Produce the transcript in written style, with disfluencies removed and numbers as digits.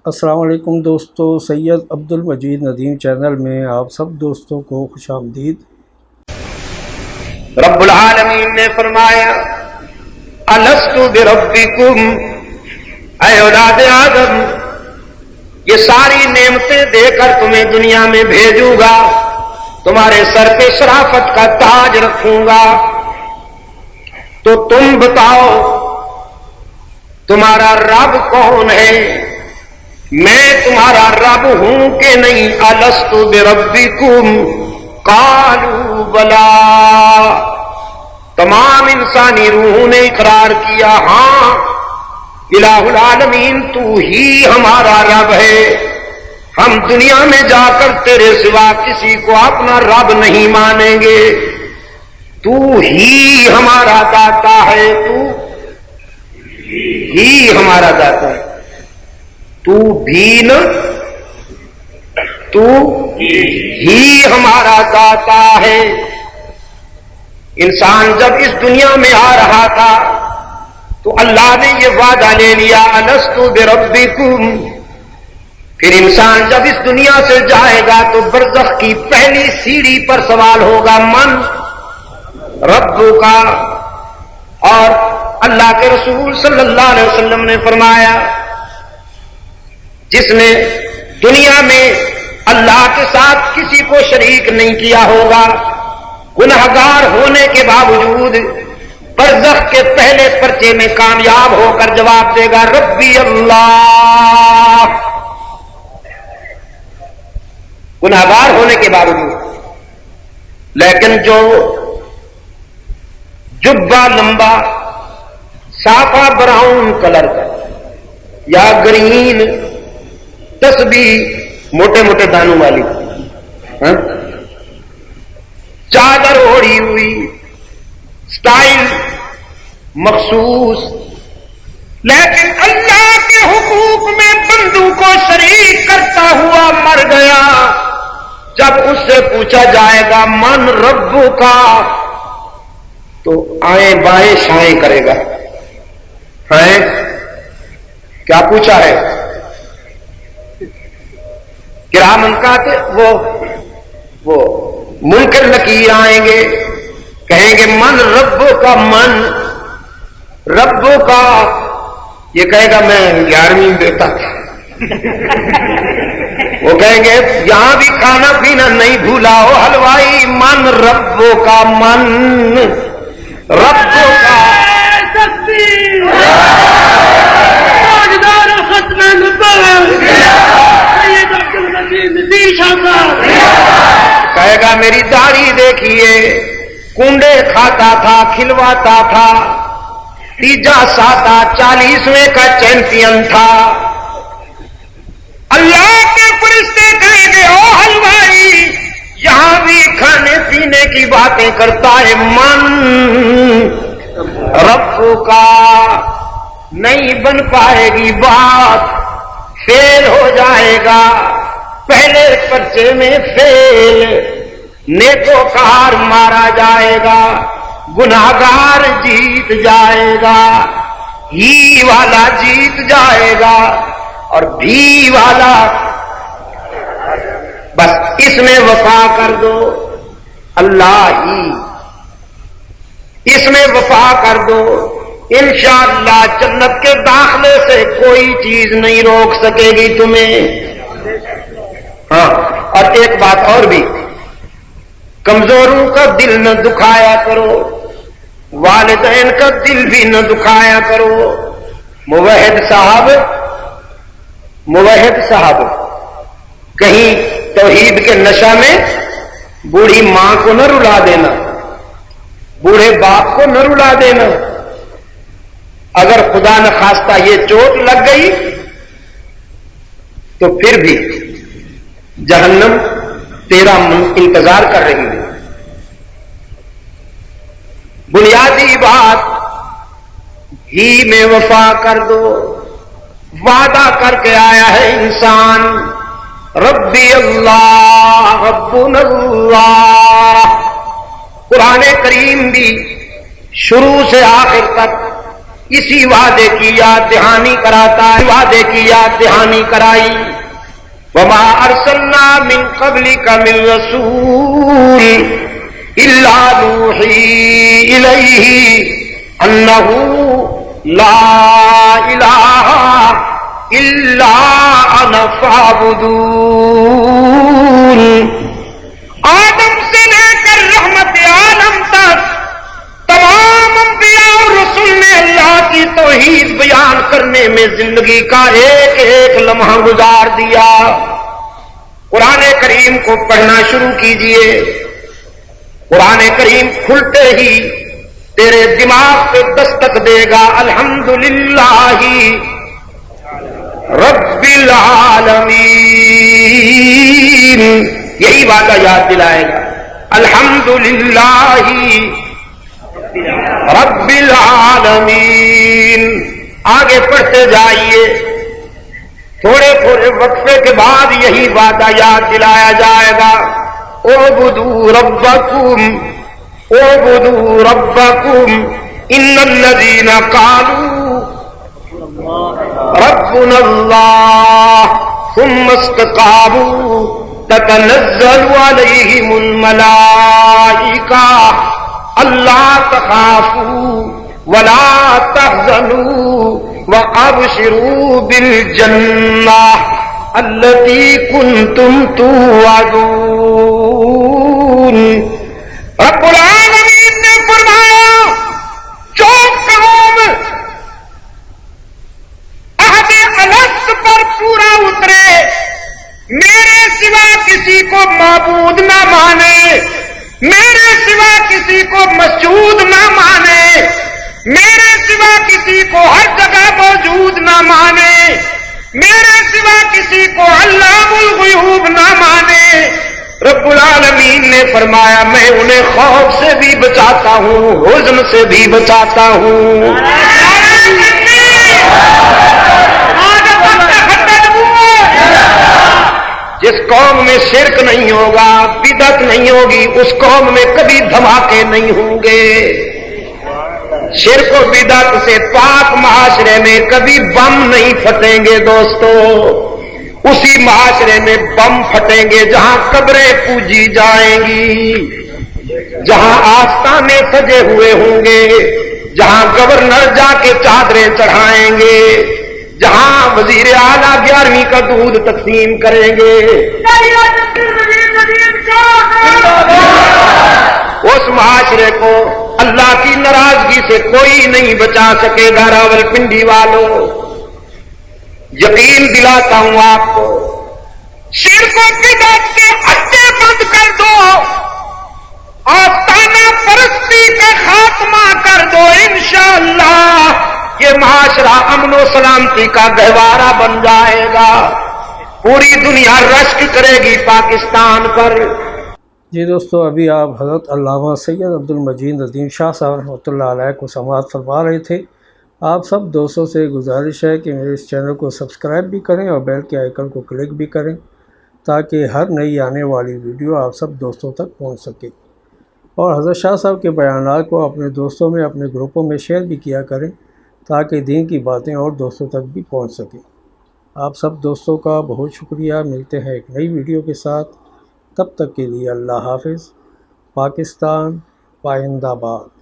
السلام علیکم دوستو، سید عبدالمجید ندیم چینل میں آپ سب دوستوں کو خوش آمدید۔ رب العالمین نے فرمایا الست بربکم، اے اولاد آدم یہ ساری نعمتیں دے کر تمہیں دنیا میں بھیجوں گا، تمہارے سر پہ شرافت کا تاج رکھوں گا، تو تم بتاؤ تمہارا رب کون ہے؟ میں تمہارا رب ہوں کہ نہیں؟ الست بربکم قالوا بلا، تمام انسانی روحوں نے اقرار کیا ہاں الہ العالمین تو ہی ہمارا رب ہے، ہم دنیا میں جا کر تیرے سوا کسی کو اپنا رب نہیں مانیں گے، تو ہی ہمارا داتا ہے، تو ہی ہمارا داتا ہے، تو بھی نہ، تو ہی ہمارا داتا ہے۔ انسان جب اس دنیا میں آ رہا تھا تو اللہ نے یہ وعدہ لے لیا الست بربکم، پھر انسان جب اس دنیا سے جائے گا تو برزخ کی پہلی سیڑھی پر سوال ہوگا من ربک، اور اللہ کے رسول صلی اللہ علیہ وسلم نے فرمایا جس نے دنیا میں اللہ کے ساتھ کسی کو شریک نہیں کیا ہوگا، گنہگار ہونے کے باوجود برزخ کے پہلے پرچے میں کامیاب ہو کر جواب دے گا ربی اللہ، گنہگار ہونے کے باوجود۔ لیکن جو جبہ لمبا صافا براؤن کلر کا یا گرین تسبیح موٹے موٹے دانوں والی، چادر اوڑھی ہوئی، سٹائل مخصوص، لیکن اللہ کے حقوق میں بندوں کو شریک کرتا ہوا مر گیا، جب اس سے پوچھا جائے گا من ربو کا تو آئیں بائیں شائیں کرے گا، ہیں کیا پوچھا ہے؟ کرامن کاتب وہ منکر نکیر آئیں گے، کہیں گے من ربو کا، من ربو کا، یہ کہے گا میں 11ویں میں دیتا تھا، وہ کہیں گے یہاں بھی کھانا پینا نہیں بھولا ہو حلوائی، من ربو کا، من ربو کا۔ کہے گا میری داڑھی دیکھیے، کنڈے کھاتا تھا، کھلواتا تھا، تیجا ساتا 40ویں کا چیمپئن تھا۔ اللہ کے فرشتے کہیں گے او حلوائی یہاں بھی کھانے پینے کی باتیں کرتا ہے، من رب کا، نہیں بن پائے گی بات، فیل ہو جائے گا، پہلے پرچے میں فیل، نیکوکار مارا جائے گا، گناہگار جیت جائے گا، ہی والا جیت جائے گا، اور بھی والا بس اس میں وفا کر دو، اللہ ہی اس میں وفا کر دو، انشاءاللہ جنت کے داخلے سے کوئی چیز نہیں روک سکے گی تمہیں۔ ہاں، اور ایک بات اور بھی، کمزوروں کا دل نہ دکھایا کرو، والدین کا دل بھی نہ دکھایا کرو۔ موحد صاحب کہیں توحید کے نشہ میں بوڑھی ماں کو نہ رلا دینا، بوڑھے باپ کو نہ رلا دینا، اگر خدا نہ خواستہ یہ چوٹ لگ گئی تو پھر بھی جہنم تیرا انتظار کر رہی ہے۔ بنیادی بات ہی میں وفا کر دو، وعدہ کر کے آیا ہے انسان ربی اللہ ربنا اللہ۔ قرآن کریم بھی شروع سے آخر تک اسی وعدے کی یاد دہانی کراتا ہے، وعدے کی یاد دہانی کرائی. وما ارسلنا من قبلک من رسول الا نوحی الیہ انہ لا الہ الا انا فاعبدون. آدم سے لے کر رحمت عالم تک تمام انبیاء اور رسول نے اللہ کی توحید بیان کرنے میں زندگی کا ایک ایک لمحہ گزار دیا. قرآن کریم کو پڑھنا شروع کیجئے. قرآن کریم کھلتے ہی تیرے دماغ پہ دستک دے گا الحمدللہ رب العالمین. یہی وعدہ یاد دلائے گا الحمدللہ رب العالمین. آگے پڑھتے جائیے. تھوڑے تھوڑے وقفے کے بعد یہی وعدہ یاد دلایا جائے گا اعبدوا ربکم اعبدوا ربکم ان الذین قالوا ربنا اللہ ثم استقاموا تتنزل علیہم الملائکہ اللہ تخافوا ولا تحزنوا وابشروا بالجنہ التی کنتم توعدون. رب العالمین نے فرمایا جو قوم عہد الست پر پورا اترے، میرے سوا کسی کو معبود نہ مانے، میرے سوا کسی کو مسجود نہ مانے، میرے سوا کسی کو ہر جگہ موجود نہ مانے، میرے سوا کسی کو علام الغیوب نہ مانے، رب العالمین نے فرمایا میں انہیں خوف سے بھی بچاتا ہوں، حزن سے بھی بچاتا ہوں. جس قوم میں شرک نہیں ہوگا، بدعت نہیں ہوگی، اس قوم میں کبھی دھماکے نہیں ہوں گے. شرک و بدعت سے پاک معاشرے میں کبھی بم نہیں پھٹیں گے دوستو. اسی معاشرے میں بم پھٹیں گے جہاں قبریں پوجی جائیں گی، جہاں آستانے سجے ہوئے ہوں گے، جہاں گورنر جا کے چادریں چڑھائیں گے، جہاں وزیر اعلیٰ 11ویں کا دودھ تقسیم کریں گے. اس معاشرے کو اللہ کی ناراضگی سے کوئی نہیں بچا سکے گا. راولپنڈی والوں یقین دلاتا ہوں آپ کو، شرک و بدعت کے اڈے بند کر دو، آستانہ پرستی کا خاتمہ کر دو، انشاءاللہ یہ معاشرہ امن و سلامتی کا گہوارہ بن جائے گا. پوری دنیا رشک کرے گی پاکستان پر. جی دوستو، ابھی آپ حضرت علامہ سید عبدالمجید ندیم شاہ صاحب رحمۃ اللہ علیہ کو سماعت فرما رہے تھے. آپ سب دوستوں سے گزارش ہے کہ میرے اس چینل کو سبسکرائب بھی کریں اور بیل کے آئیکن کو کلک بھی کریں تاکہ ہر نئی آنے والی ویڈیو آپ سب دوستوں تک پہنچ سکے. اور حضرت شاہ صاحب کے بیانات کو اپنے دوستوں میں، اپنے گروپوں میں شیئر بھی کیا کریں تاکہ دین کی باتیں اور دوستوں تک بھی پہنچ سکیں. آپ سب دوستوں کا بہت شکریہ. ملتے ہیں ایک نئی ویڈیو کے ساتھ. تب تک کے لیے اللہ حافظ. پاکستان پائندہ باد.